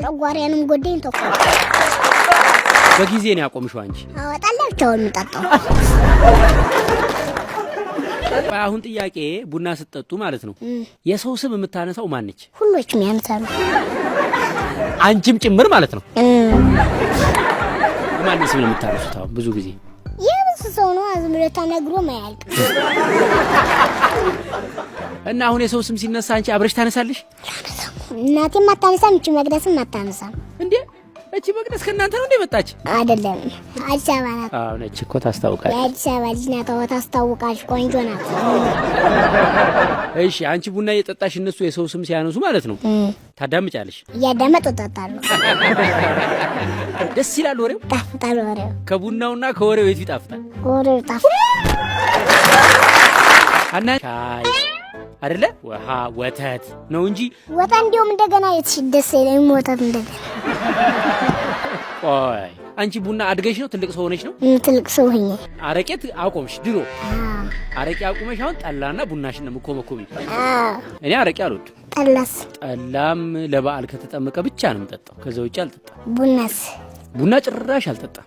ጨጓራዬንም ጎደኝ ተቆ በጊዜ ነው ያቆምሽው አንቺ? አወጣላችሁ የምጠጣው። አሁን ጥያቄ ቡና ስትጠጡ ማለት ነው የሰው ስም የምታነሳው ማን ነች? ሁሉም ያነሳሉ። አንቺም ጭምር ማለት ነው። ማን ስም ነው የምታነሱት? አሁን ብዙ ጊዜ የብዙ ሰው ነው ዝም ብሎ ተነግሮ ማያልቅ። እና አሁን የሰው ስም ሲነሳ አንቺ አብረሽ ታነሳለሽ? እናቴም አታነሳም፣ እቺ መቅደስም አታነሳም። እንዴ እቺ መቅደስ ከእናንተ ነው እንዴ መጣች? አይደለም አዲስ አበባ ናት። አዎ ነች እኮ ታስታውቃለች። የአዲስ አበባ ልጅ ናት፣ ታስታውቃለች። ቆንጆ ናት። እሺ አንቺ ቡና እየጠጣሽ እነሱ የሰው ስም ሲያነሱ ማለት ነው ታዳምጫለሽ? እያዳመጡ እጠጣለሁ። ደስ ይላል ወሬው? ጣፍጣል ወሬው። ከቡናውና ከወሬው የት ይጣፍጣል? ወሬው ጣፍጣል። አና ሻይ አይደለ ውሃ ወተት ነው እንጂ ወጣ እንዲያውም እንደገና የተሽደሰ ይለኝ ወተት እንደገና። ቆይ አንቺ ቡና አድገሽ ነው ትልቅ ሰው ሆነሽ ነው? ትልቅ ሰው ሆኜ አረቄት አቆምሽ ድሮ? አረቄ አቁመሽ አሁን ጠላና ቡናሽን ነው የምትኮመኮሚ? እኔ አረቄ አልወድም። ጠላስ? ጠላም ለበዓል ከተጠመቀ ብቻ ነው የምጠጣው፣ ከዛ ውጭ አልጠጣም። ቡናስ? ቡና ጭራሽ አልጠጣም።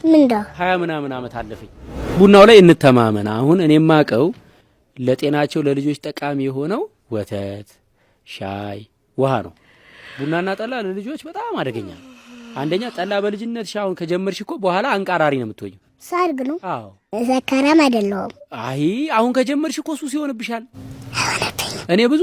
ምንድነው 20 ምናምን አመት አለፈኝ። ቡናው ላይ እንተማመን። አሁን እኔ ማቀው ለጤናቸው ለልጆች ጠቃሚ የሆነው ወተት፣ ሻይ፣ ውሃ ነው። ቡናና ጠላ ለልጆች በጣም አደገኛ ነው። አንደኛ ጠላ በልጅነት ሻውን ከጀመርሽ እኮ በኋላ አንቃራሪ ነው የምትሆኚው። ሳርግ ነው? አዎ ሰካራም አይደለም። አይ አሁን ከጀመርሽ እኮ ሱስ ይሆንብሻል። እኔ ብዙ